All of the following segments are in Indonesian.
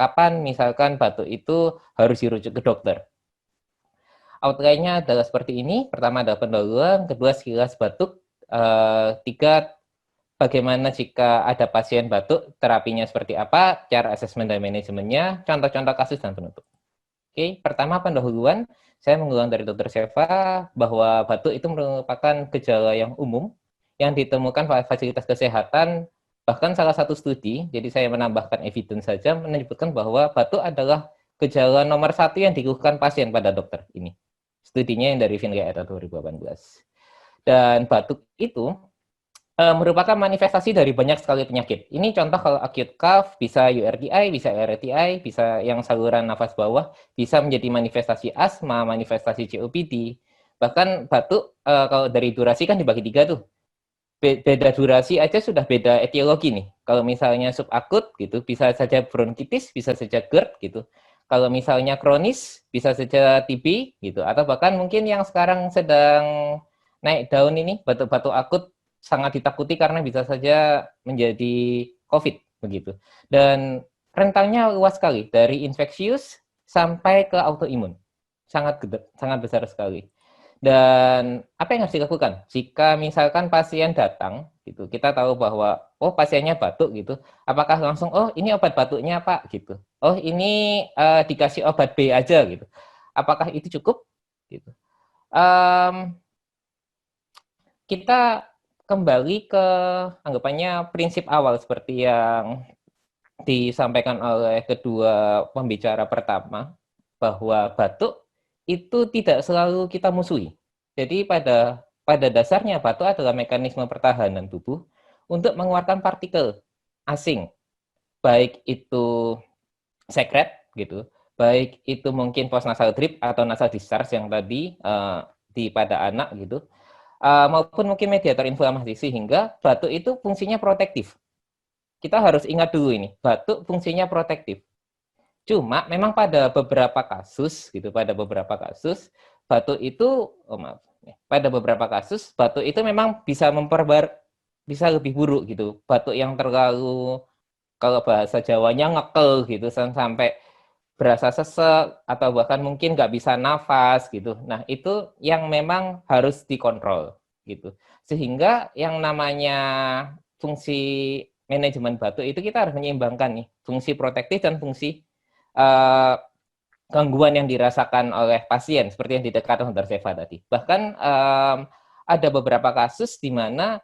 kapan misalkan batuk itu harus dirujuk ke dokter. Outline-nya adalah seperti ini. Pertama adalah pendahuluan, kedua sekilas batuk, tiga bagaimana jika ada pasien batuk, terapinya seperti apa, cara asesmen dan manajemennya, contoh-contoh kasus dan penutup. Oke, pertama pendahuluan, saya mengulang dari Dr. Seva bahwa batuk itu merupakan gejala yang umum yang ditemukan pada fasilitas kesehatan, bahkan salah satu studi, jadi saya menambahkan evidence saja, menyebutkan bahwa batuk adalah gejala nomor 1 yang dikeluhkan pasien pada dokter ini. Studinya yang dari Finlay et al. 2018. Dan batuk itu merupakan manifestasi dari banyak sekali penyakit. Ini contoh kalau acute cough, bisa URTI, bisa RTI, bisa yang saluran nafas bawah, bisa menjadi manifestasi asma, manifestasi COPD. Bahkan batuk, kalau dari durasi kan dibagi 3 tuh. Beda durasi aja sudah beda etiologi nih. Kalau misalnya subakut gitu, bisa saja bronkitis, bisa saja GERD gitu. Kalau misalnya kronis, bisa saja TB gitu. Atau bahkan mungkin yang sekarang sedang naik daun ini, batuk-batuk akut sangat ditakuti karena bisa saja menjadi COVID begitu. Dan rentangnya luas sekali, dari infeksius sampai ke autoimun. Sangat besar sekali. Dan apa yang harus dilakukan? Jika misalkan pasien datang, gitu, kita tahu bahwa oh pasiennya batuk gitu, apakah langsung oh ini obat batuknya Pak gitu, oh ini dikasih obat B aja gitu, apakah itu cukup? Gitu. Kita kembali ke anggapannya prinsip awal seperti yang disampaikan oleh kedua pembicara pertama, bahwa batuk itu tidak selalu kita musuhi. Jadi pada dasarnya batuk adalah mekanisme pertahanan tubuh untuk mengeluarkan partikel asing, baik itu sekret gitu, baik itu mungkin postnasal drip atau nasal discharge yang tadi di pada anak gitu, maupun mungkin mediator inflamasi, sehingga batuk itu fungsinya protektif. Kita harus ingat dulu ini, batuk fungsinya protektif. Cuma memang pada beberapa kasus gitu, batuk itu pada beberapa kasus batuk itu memang bisa bisa lebih buruk gitu. Batuk yang terlalu, kalau bahasa Jawanya ngekel gitu, sampai berasa sesek atau bahkan mungkin nggak bisa nafas gitu. Nah, itu yang memang harus dikontrol gitu. Sehingga yang namanya fungsi manajemen batuk itu kita harus menyeimbangkan nih, fungsi protektif dan fungsi gangguan yang dirasakan oleh pasien seperti yang dikatakan Dr. Seva tadi. Bahkan ada beberapa kasus di mana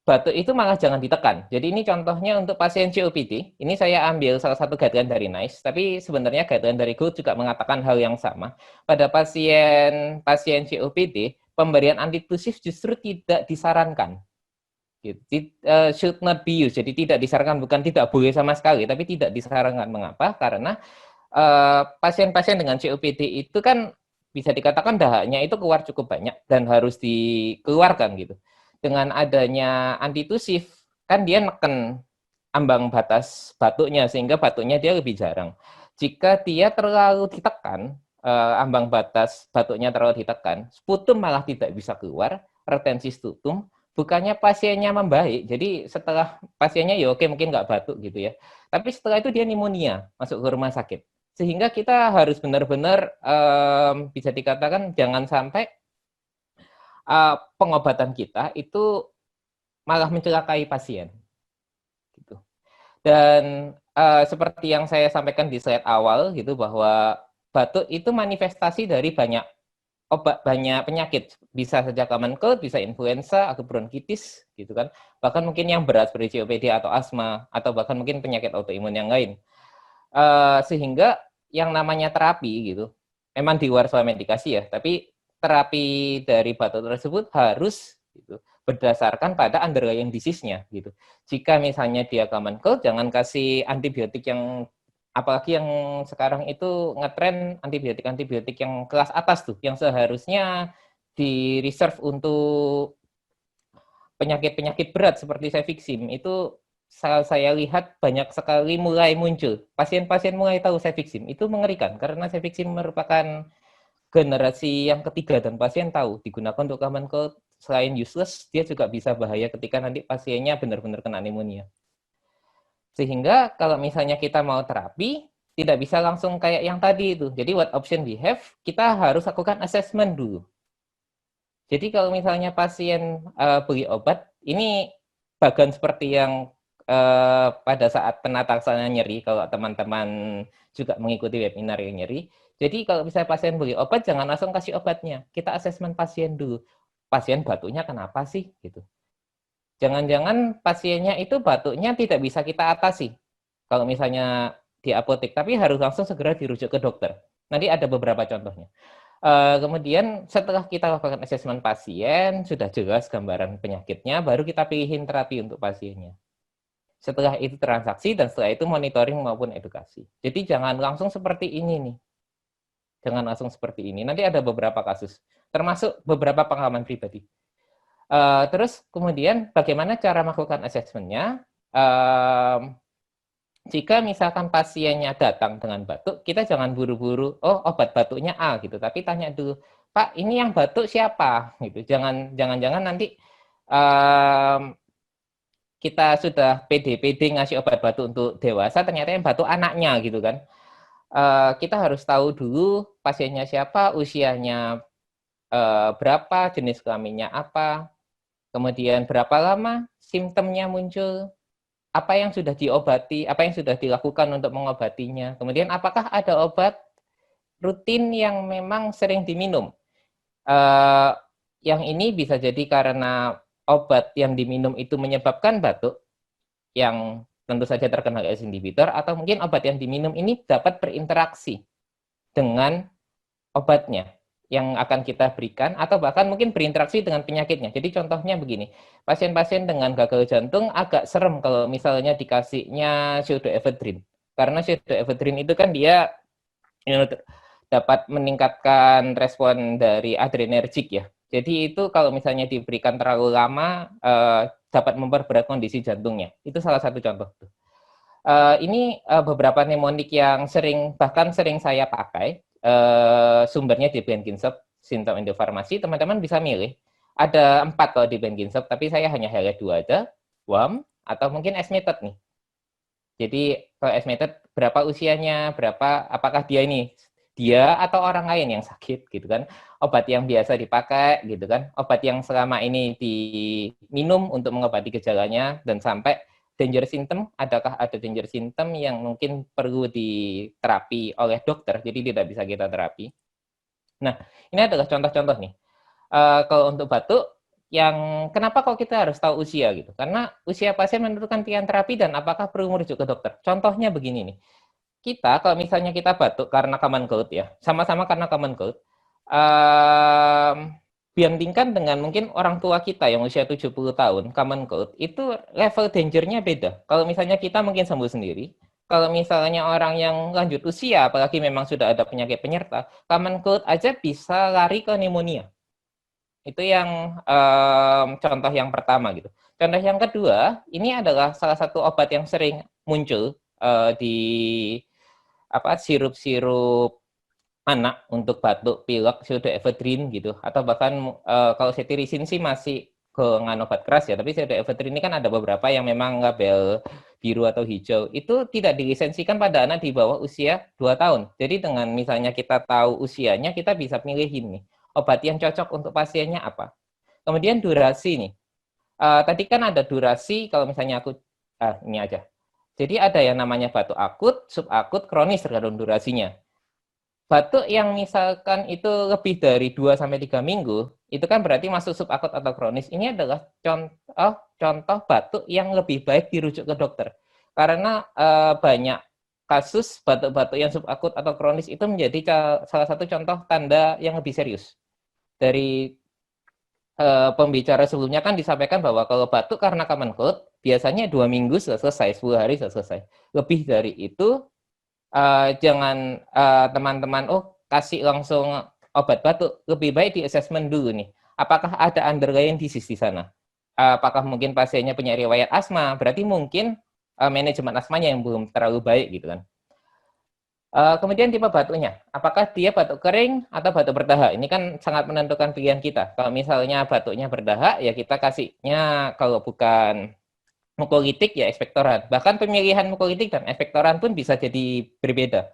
batuk itu malah jangan ditekan. Jadi ini contohnya untuk pasien COPD. Ini saya ambil salah satu guideline dari NICE, tapi sebenarnya guideline dari GOLD juga mengatakan hal yang sama. Pada pasien COPD, pemberian antitusif justru tidak disarankan. Should not be used. Jadi tidak disarankan, bukan tidak boleh sama sekali, tapi tidak disarankan. Mengapa? Karena pasien-pasien dengan COPD itu kan bisa dikatakan dahaknya itu keluar cukup banyak dan harus dikeluarkan gitu. Dengan adanya antitusif, kan dia neken ambang batas batuknya, sehingga batuknya dia lebih jarang. Jika dia terlalu ditekan, ambang batas batuknya terlalu ditekan, sputum malah tidak bisa keluar, retensi sputum, bukannya pasiennya membaik, jadi setelah pasiennya ya oke mungkin nggak batuk gitu ya, tapi setelah itu dia pneumonia, masuk ke rumah sakit. Sehingga kita harus benar-benar bisa dikatakan jangan sampai pengobatan kita itu malah mencelakai pasien. Gitu. Dan seperti yang saya sampaikan di slide awal gitu, bahwa batuk itu manifestasi dari banyak penyakit, bisa saja common cold, bisa influenza atau bronkitis gitu kan, bahkan mungkin yang berat seperti COPD atau asma, atau bahkan mungkin penyakit autoimun yang lain. Sehingga yang namanya terapi gitu, memang di luar soal medikasi ya, tapi terapi dari batuk tersebut harus gitu, berdasarkan pada underlying disease-nya gitu. Jika misalnya dia common cold, jangan kasih antibiotik yang, apalagi yang sekarang itu ngetren antibiotik yang kelas atas tuh, yang seharusnya di reserve untuk penyakit-penyakit berat seperti cefixim. Itu saya lihat banyak sekali mulai muncul. Pasien-pasien mulai tahu cefixim. Itu mengerikan karena cefixim merupakan generasi yang ketiga dan pasien tahu digunakan untuk common cold. Selain useless, dia juga bisa bahaya ketika nanti pasiennya benar-benar kena pneumonia. Sehingga kalau misalnya kita mau terapi, Tidak bisa langsung kayak yang tadi itu. Jadi what option we have, kita harus lakukan assessment dulu. Jadi kalau misalnya pasien beli obat, ini bagian seperti yang pada saat penataksana nyeri, kalau teman-teman juga mengikuti webinar yang nyeri. Jadi kalau misalnya pasien beli obat, jangan langsung kasih obatnya. Kita asesmen pasien dulu. Pasien batuknya kenapa sih? Gitu. Jangan-jangan pasiennya itu batuknya tidak bisa kita atasi. Kalau misalnya di apotek, tapi harus langsung segera dirujuk ke dokter. Nanti ada beberapa contohnya. Kemudian setelah kita lakukan asesmen pasien, sudah jelas gambaran penyakitnya, baru kita pilihin terapi untuk pasiennya. Setelah itu transaksi, dan setelah itu monitoring maupun edukasi. Jadi jangan langsung seperti ini nih. Jangan langsung seperti ini. Nanti ada beberapa kasus, termasuk beberapa pengalaman pribadi. Terus kemudian bagaimana cara melakukan asesmennya? Jika misalkan pasiennya datang dengan batuk, kita jangan buru-buru, oh obat batuknya A gitu, tapi tanya dulu, Pak, ini yang batuk siapa? Gitu. Jangan-jangan nanti kita sudah pede-pede ngasih obat batuk untuk dewasa, ternyata yang batuk anaknya gitu kan. Kita harus tahu dulu pasiennya siapa, usianya berapa, jenis kelaminnya apa, kemudian berapa lama simptomnya muncul, apa yang sudah diobati, apa yang sudah dilakukan untuk mengobatinya. Kemudian apakah ada obat rutin yang memang sering diminum. Yang ini bisa jadi karena obat yang diminum itu menyebabkan batuk, yang tentu saja terkena ACE inhibitor, atau mungkin obat yang diminum ini dapat berinteraksi dengan obatnya yang akan kita berikan, atau bahkan mungkin berinteraksi dengan penyakitnya. Jadi contohnya begini, pasien-pasien dengan gagal jantung agak serem kalau misalnya dikasihnya pseudoephedrine. Karena pseudoephedrine itu kan dia dapat meningkatkan respon dari adrenergik ya. Jadi itu kalau misalnya diberikan terlalu lama, dapat memperberat kondisi jantungnya. Itu salah satu contoh. Ini beberapa mnemonik yang bahkan sering saya pakai. Sumbernya di Benkinsop, Symptom Endofarmasi, teman-teman bisa milih. Ada 4 kalau di Benkinsop, tapi saya hanya highlight 2 aja, WAM, atau mungkin S-method nih. Jadi kalau S-method, berapa usianya, apakah dia atau orang lain yang sakit gitu kan, obat yang biasa dipakai gitu kan, obat yang selama ini diminum untuk mengobati gejalanya, dan sampai danger symptom, adakah ada danger symptom yang mungkin perlu diterapi oleh dokter, jadi tidak bisa kita terapi. Nah, ini adalah contoh-contoh nih. Kalau untuk batuk, kenapa kok kita harus tahu usia gitu? Karena usia pasien menentukan pilihan terapi dan apakah perlu merujuk ke dokter. Contohnya begini nih. Kalau misalnya kita batuk karena common cold ya, sama-sama karena common cold, bandingkan dengan mungkin orang tua kita yang usia 70 tahun, common cold, itu level danger-nya beda. Kalau misalnya kita mungkin sembuh sendiri, kalau misalnya orang yang lanjut usia, apalagi memang sudah ada penyakit penyerta, common cold aja bisa lari ke pneumonia. Itu yang contoh yang pertama gitu. Contoh yang kedua, ini adalah salah satu obat yang sering muncul di sirup-sirup anak untuk batuk, pilek, pseudoephedrine gitu, atau bahkan kalau cetirizine sih masih golongan obat keras ya, tapi pseudoephedrine ini kan ada beberapa yang memang label biru atau hijau, itu tidak dilisensikan pada anak di bawah usia 2 tahun. Jadi dengan misalnya kita tahu usianya, kita bisa pilihin nih, obat yang cocok untuk pasiennya apa. Kemudian durasi nih, tadi kan ada durasi, kalau misalnya ini aja. Jadi ada yang namanya batuk akut, subakut, kronis tergantung durasinya. Batuk yang misalkan itu lebih dari 2-3 minggu, itu kan berarti masuk subakut atau kronis. Ini adalah contoh batuk yang lebih baik dirujuk ke dokter. Karena banyak kasus batuk-batuk yang subakut atau kronis itu menjadi salah satu contoh tanda yang lebih serius. Dari pembicara sebelumnya kan disampaikan bahwa kalau batuk karena common cold, biasanya 2 minggu sudah selesai, 10 hari sudah selesai. Lebih dari itu, jangan teman-teman kasih langsung obat batuk, lebih baik di assessment dulu nih. Apakah ada underlying disease di sana? Apakah mungkin pasiennya punya riwayat asma? Berarti mungkin manajemen asmanya yang belum terlalu baik gitu kan. Kemudian tipe batuknya, apakah dia batuk kering atau batuk berdahak? Ini kan sangat menentukan pilihan kita. Kalau misalnya batuknya berdahak, ya kita kasihnya kalau bukan mukolitik ya ekspektoran. Bahkan pemilihan mukolitik dan ekspektoran pun bisa jadi berbeda.